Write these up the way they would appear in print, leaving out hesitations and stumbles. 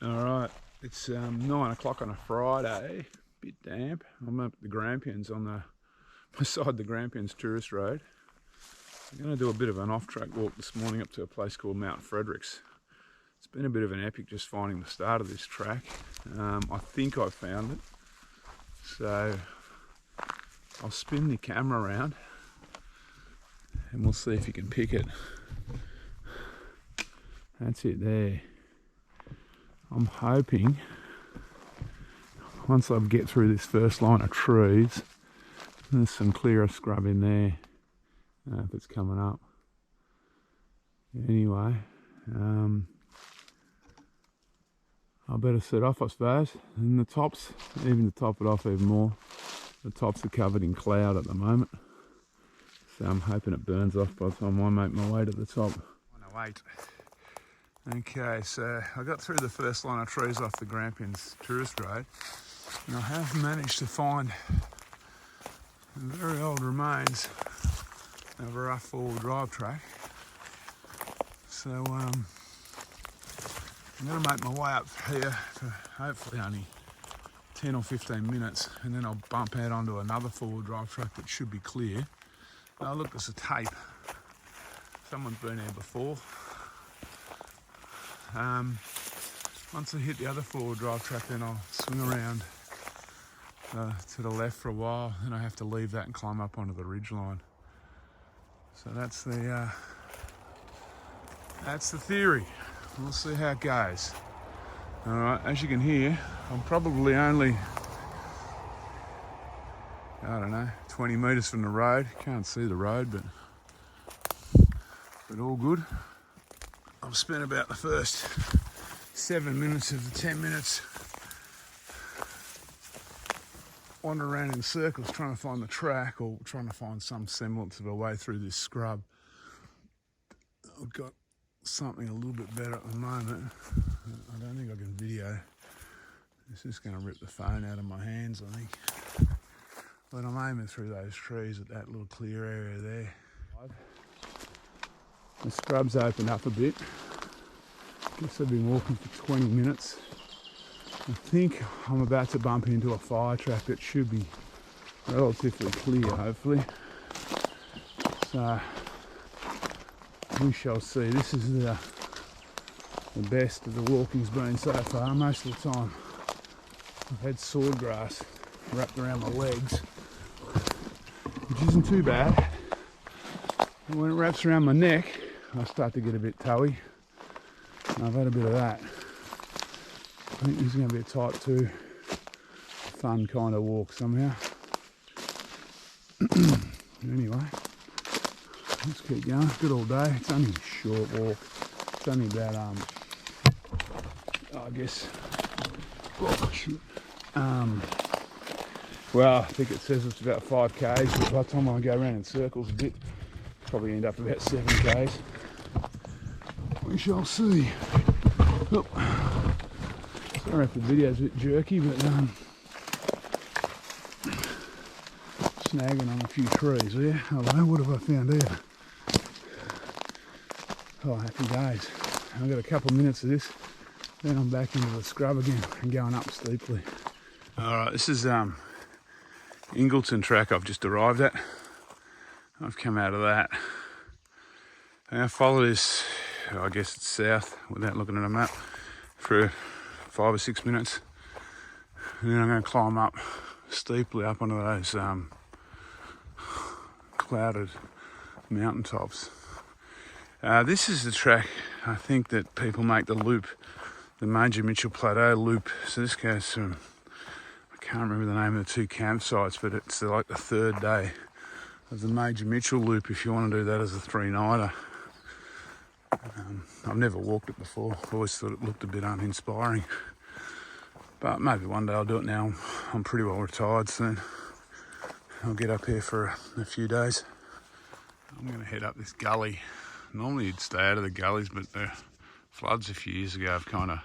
Alright, it's 9 o'clock on a Friday, bit damp. I'm up at the Grampians beside the Grampians tourist road. I'm going to do a bit of an off-track walk this morning up to a place called Mount Fredrick's. It's been a bit of an epic just finding the start of this track. I think I found it, so I'll spin the camera around and we'll see if you can pick it. That's it there. I'm hoping once I get through this first line of trees, there's some clearer scrub in there. I don't know if it's coming up. Anyway, I better set off, I suppose. And the tops, even to top it off even more, the tops are covered in cloud at the moment. So I'm hoping it burns off by the time I make my way to the top. 108. Okay, so I got through the first line of trees off the Grampians tourist road, and I have managed to find very old remains of a rough four-wheel drive track. So I'm going to make my way up here for hopefully only 10 or 15 minutes, and then I'll bump out onto another four-wheel drive track that should be clear. Oh look, there's a tape. Someone's been here before. Once I hit the other four-wheel drive track, then I'll swing around to the left for a while, and I have to leave that and climb up onto the ridge line. So that's the theory. We'll see how it goes. All right, as you can hear, I'm probably only, I don't know, 20 metres from the road. Can't see the road, but all good. I've spent about the first 7 minutes of the 10 minutes wandering around in circles trying to find the track or trying to find some semblance of a way through this scrub. I've got something a little bit better at the moment. I don't think I can video. It's just going to rip the phone out of my hands, I think. But I'm aiming through those trees at that little clear area there. The scrub's opened up a bit. Guess I've been walking for 20 minutes. I think I'm about to bump into a fire track that should be relatively clear, hopefully. So we shall see. This is the best of the walking's been so far. Most of the time I've had swordgrass wrapped around my legs, which isn't too bad. And when it wraps around my neck, I start to get a bit toey. I've had a bit of that. I think this is going to be a type 2 fun kind of walk somehow. Anyway, let's keep going. Good all day. It's only a short walk. It's only about I guess, well, I think it says it's about 5 k's, but by the time I go around in circles a bit, probably end up about 7 k's. We shall see. Oh. Sorry if the video's a bit jerky, but snagging on a few trees there. Hello, what have I found here? Oh, happy days. I've got a couple of minutes of this, then I'm back into the scrub again and going up steeply. Alright, this is Ingleton track I've just arrived at. I've come out of that. And I follow this, I guess it's south without looking at a map, for 5 or 6 minutes. And then I'm going to climb up steeply up onto those clouded mountaintops. This is the track, I think, that people make the loop, the Major Mitchell Plateau loop. So this goes from, I can't remember the name of the two campsites, but it's like the third day of the Major Mitchell loop if you want to do that as a 3-nighter. I've never walked it before. I've always thought it looked a bit uninspiring. But maybe one day I'll do it now. I'm pretty well retired soon. I'll get up here for a few days. I'm going to head up this gully. Normally you'd stay out of the gullies, but the floods a few years ago have kind of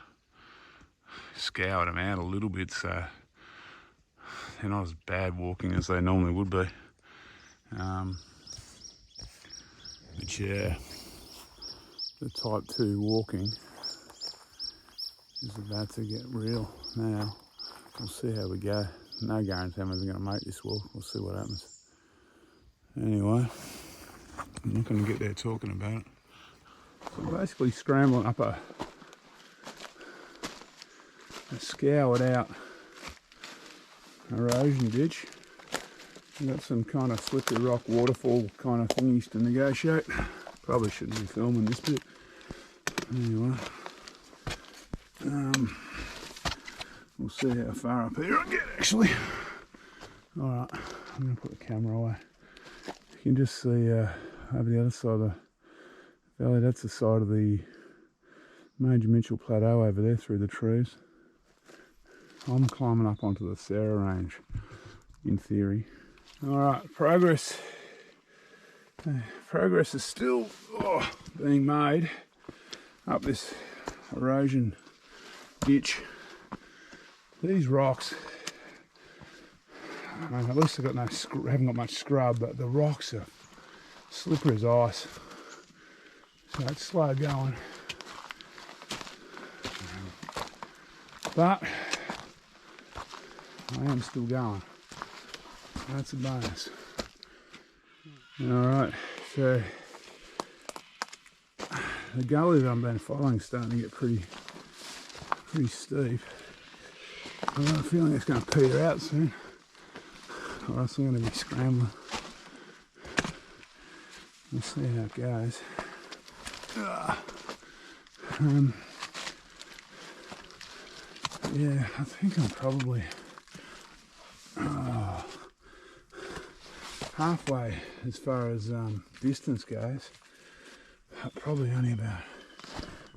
scoured them out a little bit, so they're not as bad walking as they normally would be. But yeah, the type 2 walking is about to get real now. We'll see how we go. No guarantee I'm even going to make this walk. We'll see what happens. Anyway, I'm not going to get there talking about it. So I'm basically scrambling up a scoured out erosion ditch. I've got some kind of slippery rock waterfall kind of thingies to negotiate. Probably shouldn't be filming this bit. Anyway, we'll see how far up here I get actually. Alright, I'm going to put the camera away. You can just see over the other side of the valley, that's the side of the Major Mitchell Plateau over there through the trees. I'm climbing up onto the Sera Range, in theory. Alright, progress is still being made up this erosion ditch. These rocks, I mean, at least I've got haven't got much scrub, but the rocks are slippery as ice. So it's slow going. But I am still going. That's a bonus. Alright, so the gully that I've been following is starting to get pretty steep. I've got a feeling it's going to peter out soon, or else I'm going to be scrambling. We'll see how it goes. Yeah, I think I'm probably halfway as far as distance goes. Probably only about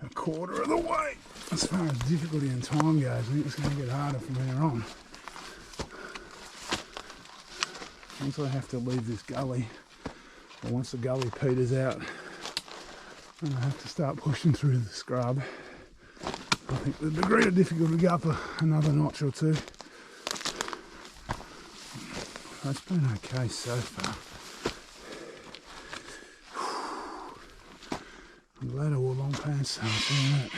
a quarter of the way as far as difficulty and time goes. I think it's going to get harder from here on. Once I have to leave this gully, or once the gully peters out, and I have to start pushing through the scrub, I think the degree of difficulty will go up another notch or two. It's been okay so far. I'm glad I wore long pants, so I'm saying that.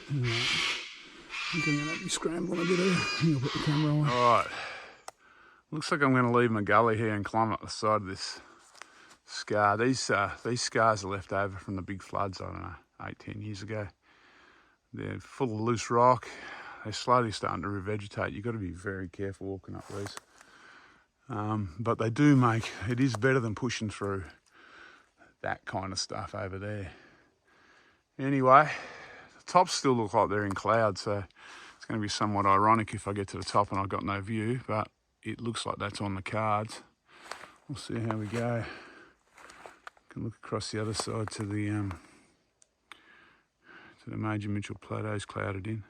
I think I'm going to be scrambling a bit here. I think I'll put the camera on. Alright. Looks like I'm going to leave my gully here and climb up the side of this scar. These scars are left over from the big floods, I don't know, 8-10 years ago. They're full of loose rock. They're slowly starting to revegetate. You've got to be very careful walking up these. But they do make, it is better than pushing through that kind of stuff over there. Anyway, the tops still look like they're in cloud, so it's going to be somewhat ironic if I get to the top and I've got no view, but it looks like that's on the cards. We'll see how we go. Can look across the other side to the Major Mitchell Plateau's clouded in.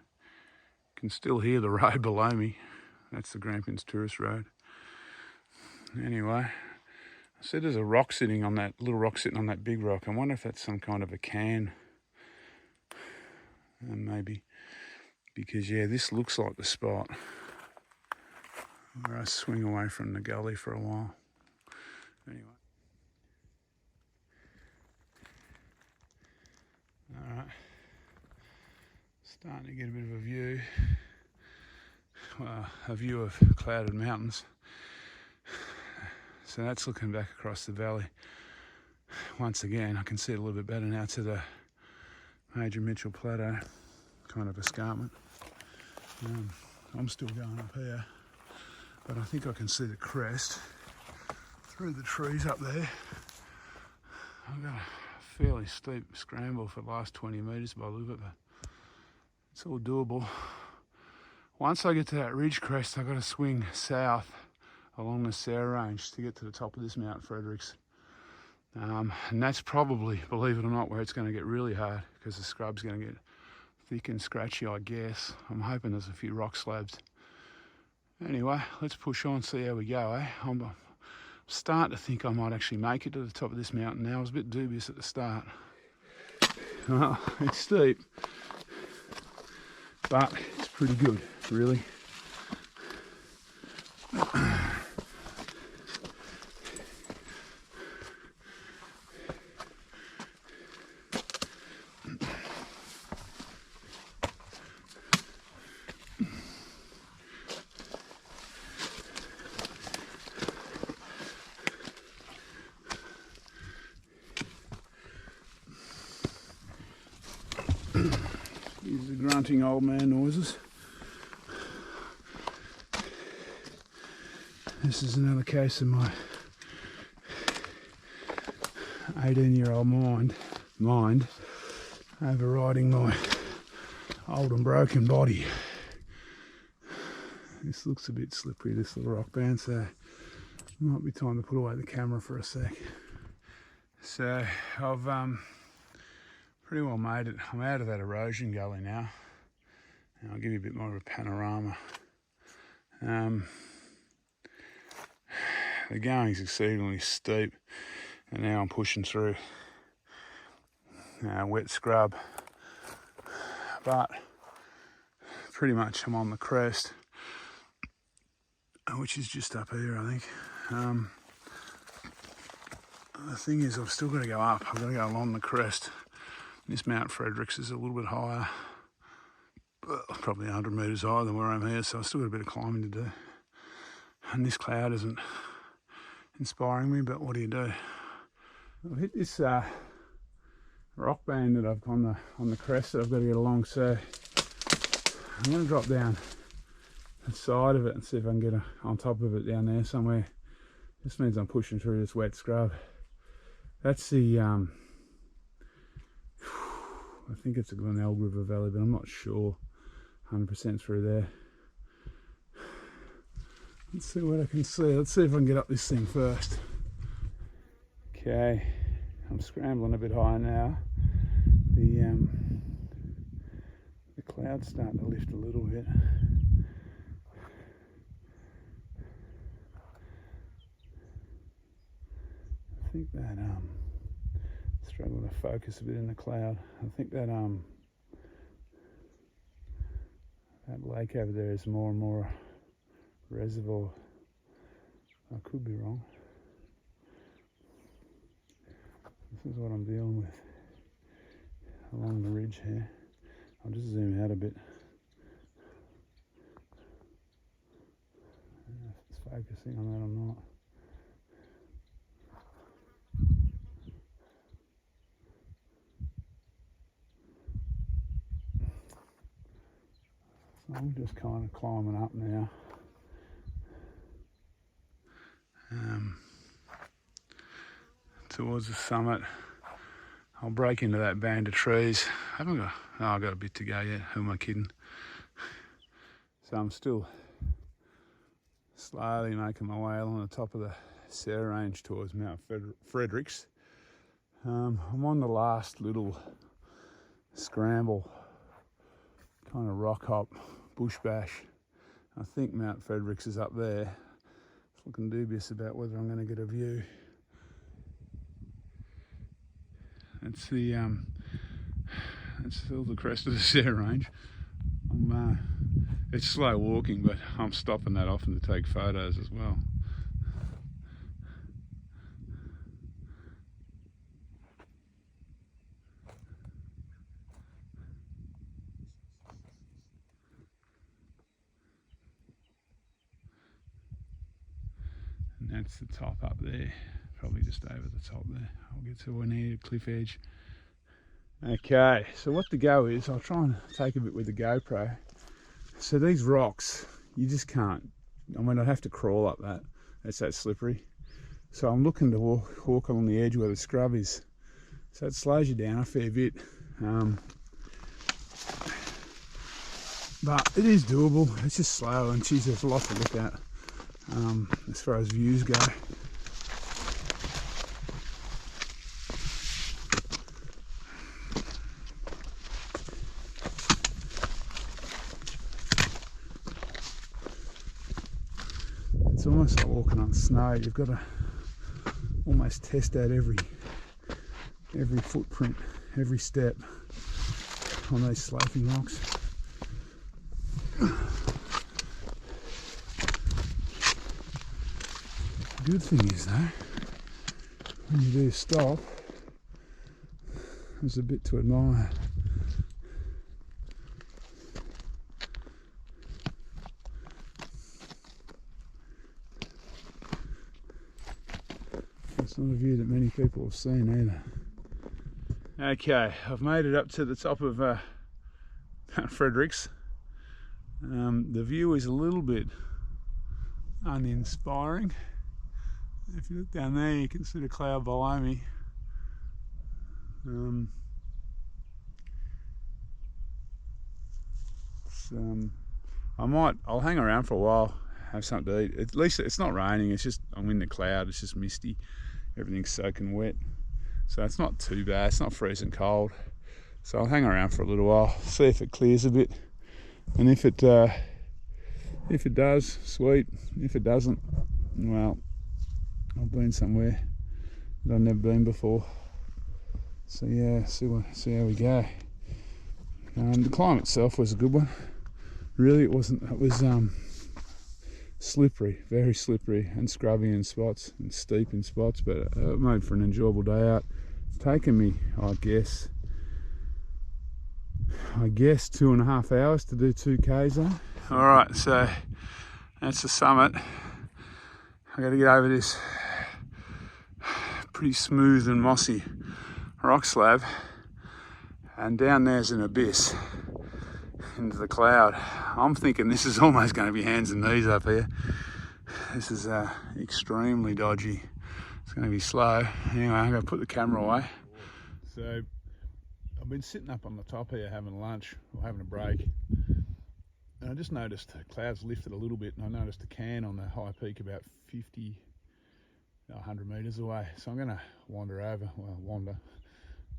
Can still hear the road below me. That's the Grampians Tourist Road. Anyway, I said there's a rock sitting on that, little rock sitting on that big rock. I wonder if that's some kind of a can. Maybe. Because yeah, this looks like the spot where I swing away from the gully for a while. Anyway. Alright. Starting to get a bit of a view. Well, a view of clouded mountains. So that's looking back across the valley. Once again, I can see it a little bit better now to the Major Mitchell Plateau kind of escarpment. I'm still going up here, but I think I can see the crest through the trees up there. I've got a fairly steep scramble for the last 20 metres by the look of it, but it's all doable. Once I get to that ridge crest, I've got to swing south along the Sera Range to get to the top of this Mount Fredrick's. And that's probably, believe it or not, where it's going to get really hard because the scrub's going to get thick and scratchy, I guess. I'm hoping there's a few rock slabs. Anyway, let's push on, see how we go, eh? I'm starting to think I might actually make it to the top of this mountain now. I was a bit dubious at the start. Well, it's steep, but it's pretty good, really. These are grunting old man noises. This is another case of my 18-year-old mind overriding my old and broken body. This looks a bit slippery, this little rock band, so it might be time to put away the camera for a sec. So I've pretty well made it. I'm out of that erosion gully now, and I'll give you a bit more of a panorama. The going's exceedingly steep, and now I'm pushing through wet scrub, but pretty much I'm on the crest, which is just up here, I think. The thing is, I've still got to go up. I've got to go along the crest. This Mount Fredrick's is a little bit higher, probably 100 metres higher than where I'm here, so I've still got a bit of climbing to do. And this cloud isn't inspiring me, but what do you do? I've hit this rock band that I've on the crest that I've got to get along, so I'm going to drop down the side of it and see if I can get on top of it down there somewhere. This means I'm pushing through this wet scrub. That's the I think it's a Glenelg River Valley, but I'm not sure 100% through there. Let's see what I can see. Let's see if I can get up this thing first. Okay, I'm scrambling a bit higher now. The cloud's starting to lift a little bit. I think that struggling to focus a bit in the cloud. I think that that lake over there is more and more reservoir. I could be wrong. This is what I'm dealing with along the ridge here. I'll just zoom out a bit. If it's focusing on that, I'm not. So I'm just kind of climbing up now. Towards the summit. I'll break into that band of trees. I've got a bit to go yet. Who am I kidding? So I'm still slowly making my way along the top of the Sera Range towards Mount Fredrick's. I'm on the last little scramble, kind of rock hop, bush bash. I think Mount Fredrick's is up there. Looking dubious about whether I'm going to get a view. It's still the crest of the Sera Range. It's slow walking, but I'm stopping that often to take photos as well. And that's the top up there, probably just over the top there. I'll get to an near cliff edge. Okay, so what the go is, I'll try and take a bit with the GoPro. So these rocks, you just can't, I'd have to crawl up that. It's that slippery. So I'm looking to walk along the edge where the scrub is. So it slows you down a fair bit. But it is doable, it's just slow, and geez, there's a lot to look at as far as views go. It's almost like walking on snow. You've got to almost test out every footprint, every step on these sloping rocks. good thing is though, when you do stop, there's a bit to admire. It's not a view that many people have seen either. Okay, I've made it up to the top of Fredrick's. The view is a little bit uninspiring. If you look down there, you can see the cloud below me. I'll hang around for a while, have something to eat. At least it's not raining, it's just, I'm in the cloud, it's just misty. Everything's soaking wet. So it's not too bad, it's not freezing cold. So I'll hang around for a little while, see if it clears a bit. And if it does, sweet. If it doesn't, well, I've been somewhere that I've never been before. So yeah, see how we go. The climb itself was a good one. Really, it wasn't. It was slippery, very slippery, and scrubby in spots and steep in spots. But it made for an enjoyable day out. It's taken me, I guess 2.5 hours to do 2Ks though. All right, so that's the summit. I got to get over this pretty smooth and mossy rock slab, and down there's an abyss into the cloud. I'm thinking this is almost going to be hands and knees up here. This is extremely dodgy. It's going to be slow. Anyway, I'm going to put the camera away. So I've been sitting up on the top here having lunch, or having a break, and I just noticed the clouds lifted a little bit, and I noticed a can on the high peak about 100 metres away. So I'm going to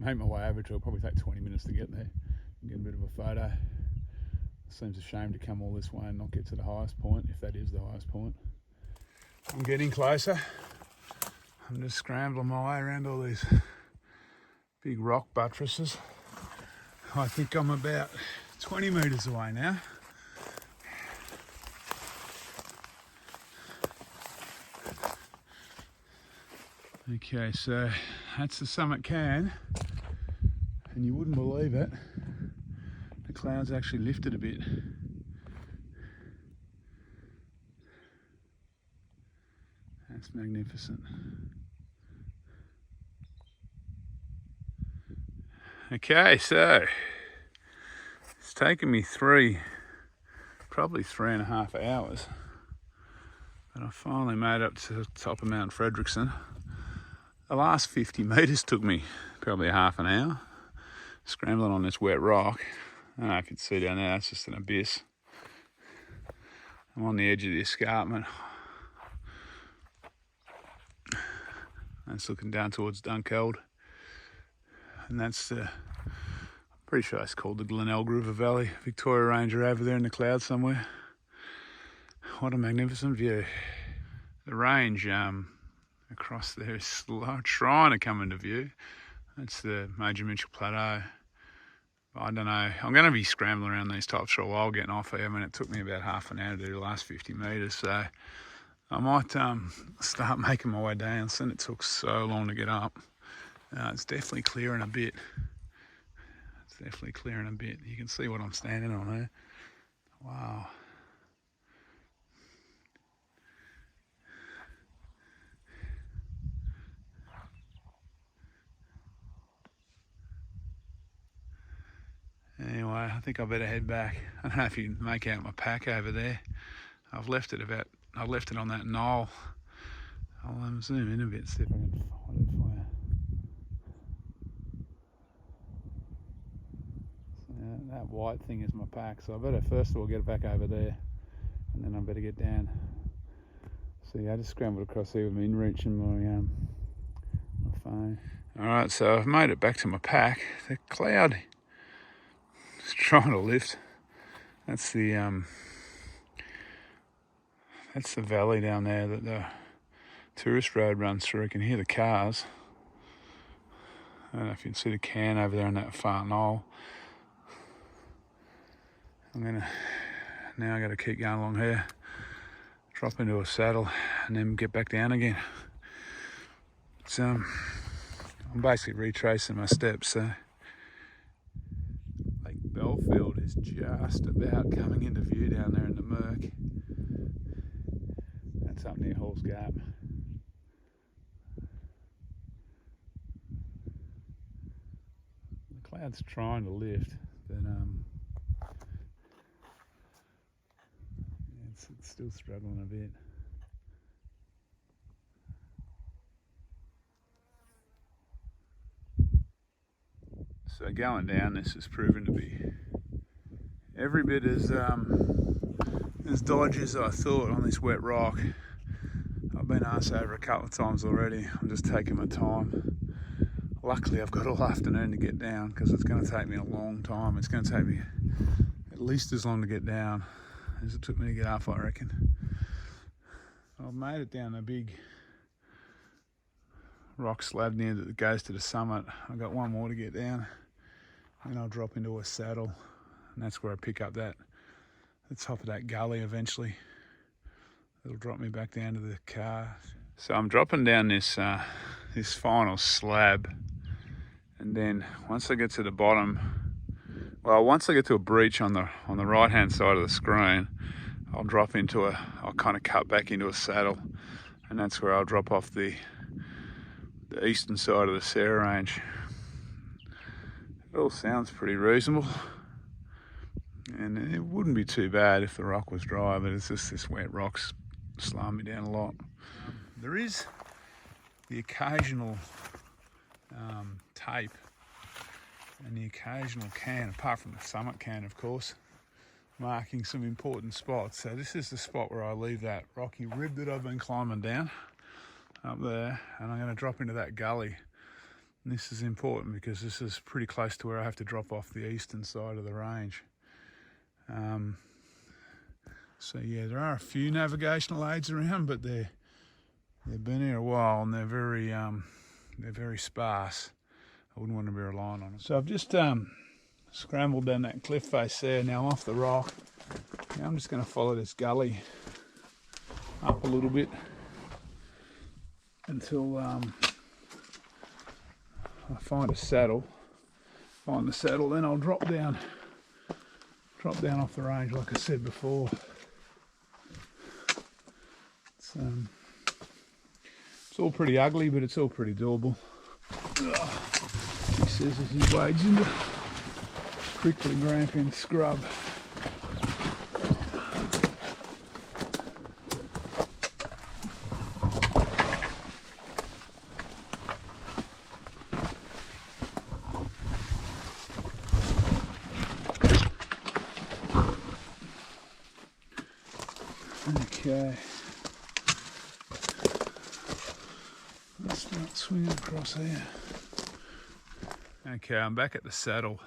make my way over to it. It'll probably take 20 minutes to get there and get a bit of a photo. It seems a shame to come all this way and not get to the highest point, if that is the highest point. I'm getting closer. I'm just scrambling my way around all these big rock buttresses. I think I'm about 20 metres away now. Okay, so that's the summit can, and you wouldn't believe it, the clouds actually lifted a bit. That's magnificent. Okay, so it's taken me probably 3.5 hours, but I finally made up to the top of Mount Fredrickson. The last 50 metres took me probably half an hour, scrambling on this wet rock. I don't know if you can see down there, that's just an abyss. I'm on the edge of the escarpment. That's looking down towards Dunkeld. And that's I'm pretty sure it's called the Glenelg River Valley. Victoria Range are over there in the clouds somewhere. What a magnificent view. The range across there is trying to come into view. That's the Major Mitchell Plateau. I don't know, I'm going to be scrambling around these tops for a while getting off here. I mean, it took me about half an hour to do the last 50 metres, so I might start making my way down, since it took so long to get up. It's definitely clearing a bit. You can see what I'm standing on there. Wow. Anyway, I think I better head back. I don't know if you can make out my pack over there. I've left it on that knoll. I'll zoom in a bit, see if I can find it for you. So that white thing is my pack, so I better first of all get it back over there, and then I better get down. So yeah, I just scrambled across here with my inReach and my phone. Alright, so I've made it back to my pack. The cloud is trying to lift. That's the valley down there that the tourist road runs through. You can hear the cars. I don't know if you can see the can over there in that far knoll. I got to keep going along here. drop into a saddle and then get back down again. It's, I'm basically retracing my steps, so Lake Belfield is just about coming into view down there in the murk. That's up near Hall's Gap. The cloud's trying to lift, but it's still struggling a bit. So going down this has proven to be every bit as dodgy as I thought on this wet rock. I've been asked over a couple of times already. I'm just taking my time. Luckily I've got all afternoon to get down because it's going to take me a long time. It's going to take me at least as long to get down as it took me to get up, I reckon. I've made it down a big rock slab near that goes to the summit. I've got one more to get down. Then I'll drop into a saddle, and that's where I pick up the top of that gully eventually. It'll drop me back down to the car. So I'm dropping down this this final slab, and then once I get to the bottom, well, once I get to a breach on the right hand side of the screen, I'll drop into I'll kind of cut back into a saddle, and that's where I'll drop off the eastern side of the Sera Range. It all sounds pretty reasonable, and it wouldn't be too bad if the rock was dry, but it's just this wet rock's slowing me down a lot. There is the occasional tape and the occasional can, apart from the summit can of course, marking some important spots. So this is the spot where I leave that rocky rib that I've been climbing down up there, and I'm going to drop into that gully. And this is important because this is pretty close to where I have to drop off the eastern side of the range. So yeah, there are a few navigational aids around, but they've been here a while and they're very sparse. I wouldn't want to be relying on them. So I've just scrambled down that cliff face there. Now I'm off the rock. Now I'm just going to follow this gully up a little bit until I find a saddle. Find the saddle, then I'll drop down off the range like I said before. It's all pretty ugly, but it's all pretty doable. He says as he wades into prickly Grampians scrub. Okay. Let's start swinging across here. Okay, I'm back at the saddle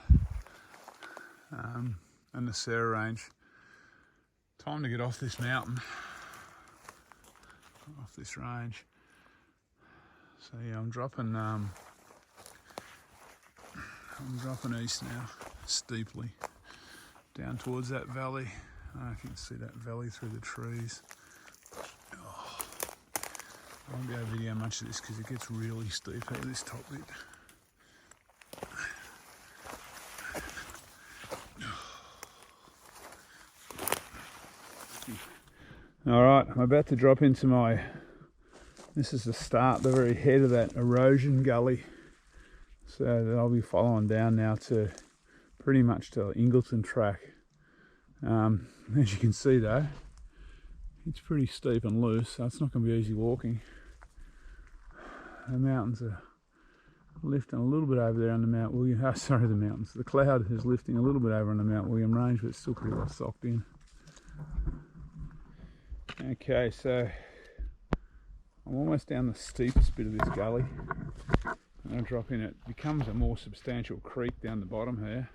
and the Sera Range. Time to get off this mountain, off this range. So yeah, I'm dropping east now, steeply, down towards that valley. I don't know if you can see that valley through the trees. Oh, I won't be able to video much of this because it gets really steep at this top bit. Alright, I'm about to drop into this is the start, the very head of that erosion gully. So that I'll be following down now to pretty much to Ingleton track. As you can see though, it's pretty steep and loose, so it's not going to be easy walking. The mountains are lifting a little bit over there on the Mount William, the cloud is lifting a little bit over on the Mount William range, but it's still pretty well socked in. Okay, so I'm almost down the steepest bit of this gully. I'm going to drop in, it becomes a more substantial creek down the bottom here.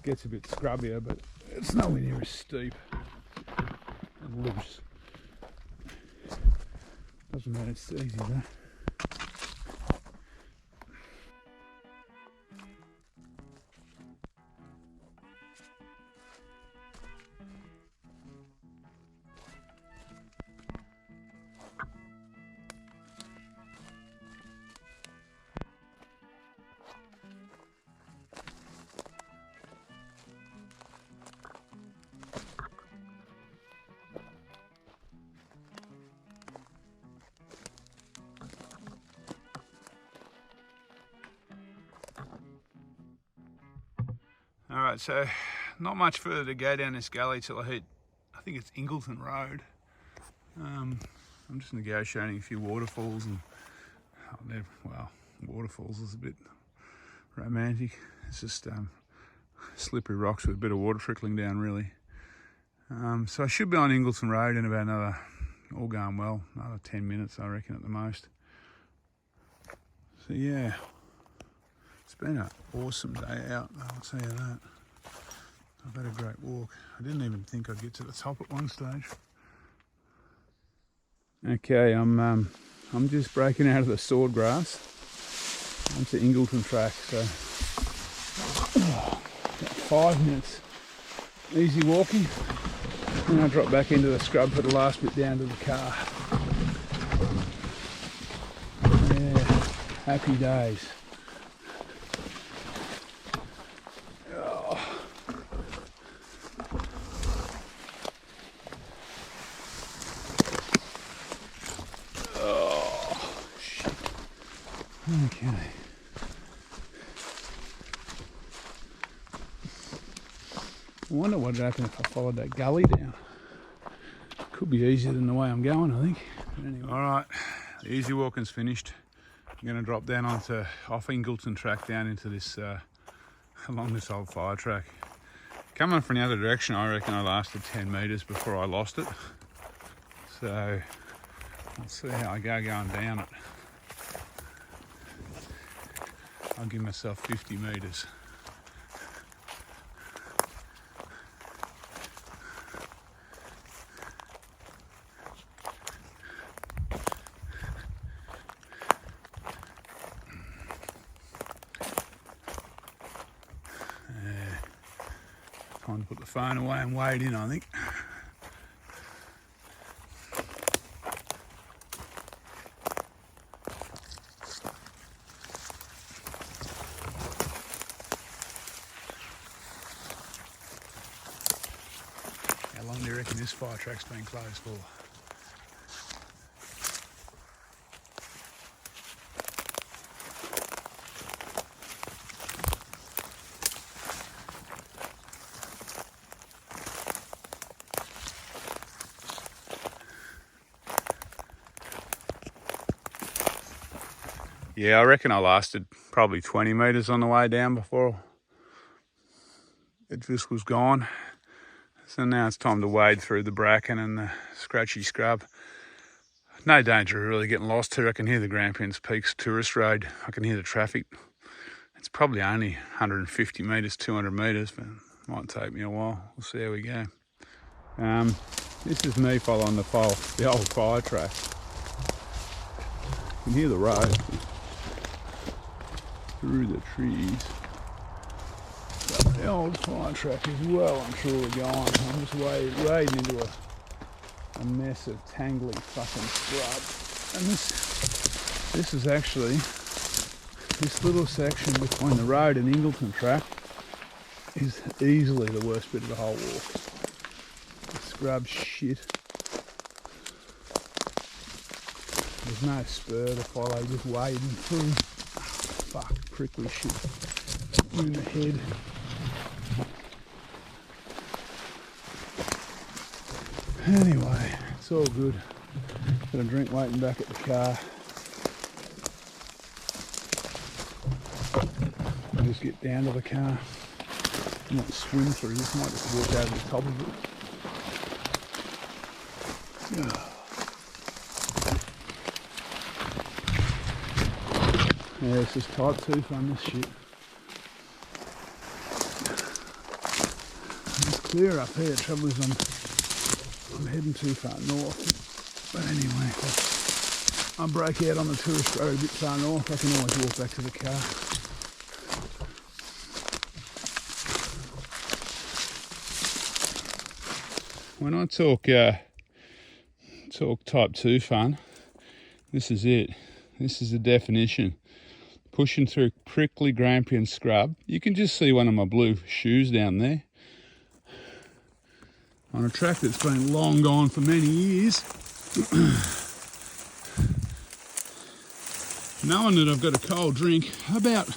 Gets a bit scrubbier, but it's nowhere near as steep and loose. Doesn't mean it's easy though. Alright, so not much further to go down this gully till I hit, I think it's Ingleton Road. I'm just negotiating a few waterfalls, and well, waterfalls is a bit romantic. It's just slippery rocks with a bit of water trickling down, really. So I should be on Ingleton Road in about another, all going well, another 10 minutes I reckon at the most. So yeah, it's been an awesome day out, I'll tell you that. I've had a great walk. I didn't even think I'd get to the top at one stage. Okay, I'm just breaking out of the sword grass onto Ingleton track, so about 5 minutes easy walking, and I drop back into the scrub for the last bit down to the car. Yeah, happy days. Okay. I wonder what would happen if I followed that gully down. Could be easier than the way I'm going, I think. But anyway. Alright, the easy walking's finished. I'm going to drop down off Ingleton track down into this, along this old fire track. Coming from the other direction, I reckon I lasted 10 metres before I lost it. So, let's see how I go going down it. I'll give myself 50 metres. Time to put the phone away and wade in, I think. How long do you reckon this fire track's been closed for? Yeah, I reckon I lasted probably 20 metres on the way down before it just was gone. So now it's time to wade through the bracken and the scratchy scrub. No danger of really getting lost here. I can hear the Grampians Peaks tourist road. I can hear the traffic. It's probably only 150 metres, 200 metres, but it might take me a while. We'll see how we go. This is me following the old fire track. You can hear the road through the trees. But the old fire track is well and truly gone. I'm just wading into a mess of tangly fucking scrub. And this is actually, this little section between the road and Ingleton track is easily the worst bit of the whole walk. The scrub shit. There's no spur to follow, just wading through. Fuck, prickly shit in the head. Anyway, it's all good. Got a drink waiting back at the car. I'll just get down to the car. I might swim through this, might just walk over the top of it. Yeah, it's just type 2 fun, this shit. It's clear up here, the trouble is I'm heading too far north. But anyway, if I break out on the tourist road a bit far north, I can always walk back to the car. When I talk type 2 fun, this is it. This is the definition. Pushing through prickly Grampian scrub. You can just see one of my blue shoes down there. On a track that's been long gone for many years. Knowing that I've got a cold drink about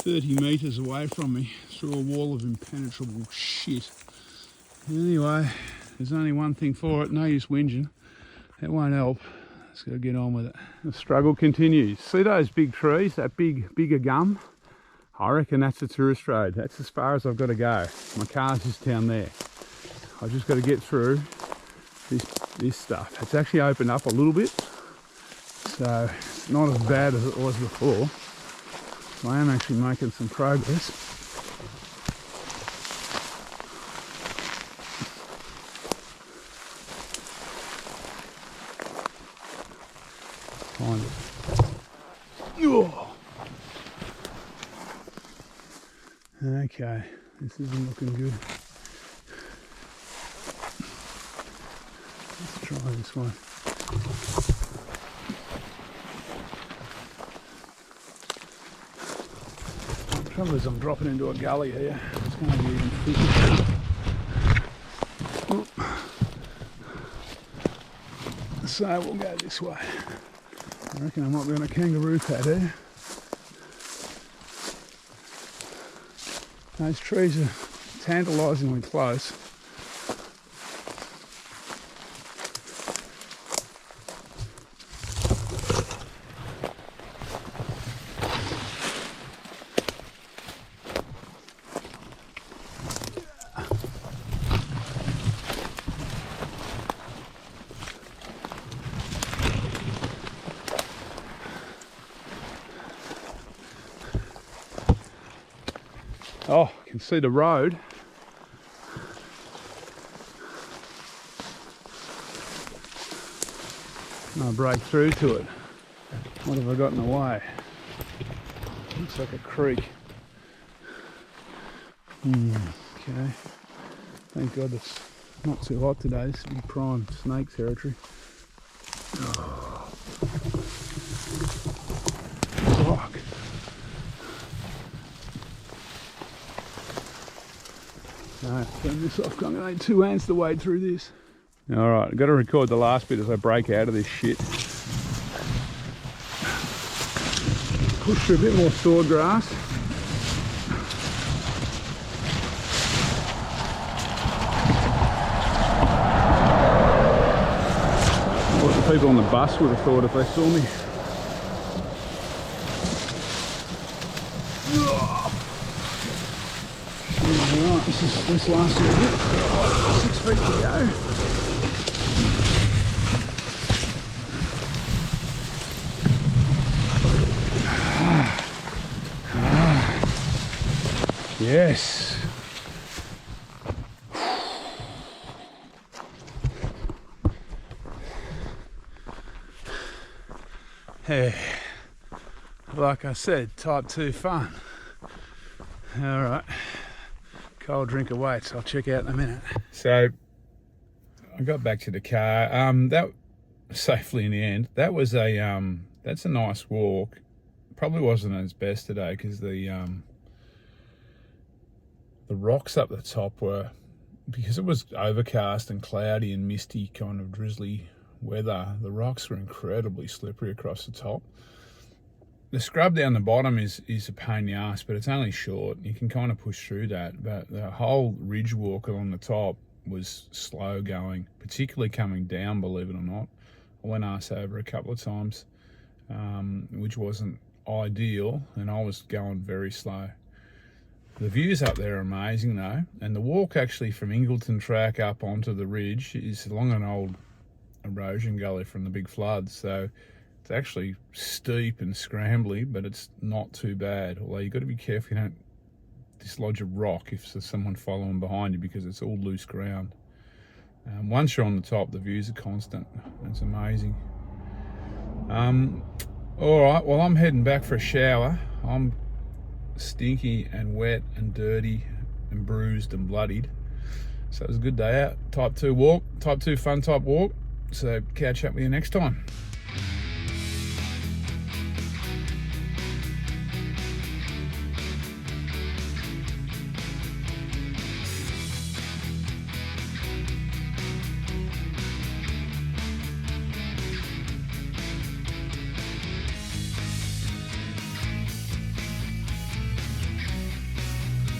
30 metres away from me through a wall of impenetrable shit. Anyway, there's only one thing for it, no use whinging. It won't help. Let's go get on with it. The struggle continues. See those big trees, that bigger gum? I reckon that's a tourist road. That's as far as I've got to go. My car's just down there. I've just got to get through this stuff. It's actually opened up a little bit, so it's not as bad as it was before. So I am actually making some progress. Find it. Oh. Okay, this isn't looking good. Let's try this one. The trouble is I'm dropping into a gully here. It's going to be even thicker. So we'll go this way. I reckon I might be on a kangaroo pad here. Those trees are tantalisingly close. Oh, you can see the road. I'll break through to it. What have I got in the way? Looks like a creek. Okay. Thank God it's not too hot today. This will be prime snake territory. Oh. Fuck. No, turn this off. I'm going to need 2 hands to wade through this. Alright, I've got to record the last bit as I break out of this shit. Push through a bit more sword grass. What the people on the bus would have thought if they saw me. Alright, this last little bit. 6 feet to go. Yes. Hey, like I said, type 2 fun. All right, cold drink awaits. I'll check out in a minute. So I got back to the car. That safely in the end. That was a that's a nice walk. Probably wasn't as best today because the rocks up the top were, because it was overcast and cloudy and misty, kind of drizzly weather, the rocks were incredibly slippery across the top. The scrub down the bottom is a pain in the ass, but it's only short. You can kind of push through that, but the whole ridge walk along the top was slow going, particularly coming down, believe it or not. I went arse over a couple of times, which wasn't ideal, and I was going very slow. The views up there are amazing though, and the walk actually from Ingleton Track up onto the ridge is along an old erosion gully from the big floods, so it's actually steep and scrambly, but it's not too bad. Although you've got to be careful you don't dislodge a rock if there's someone following behind you, because it's all loose ground. Once you're on the top, the views are constant. It's amazing. All right, well, I'm heading back for a shower. I'm stinky and wet and dirty and bruised and bloodied. So it was a good day out. Type 2 walk, type 2 fun type walk. So catch up with you next time.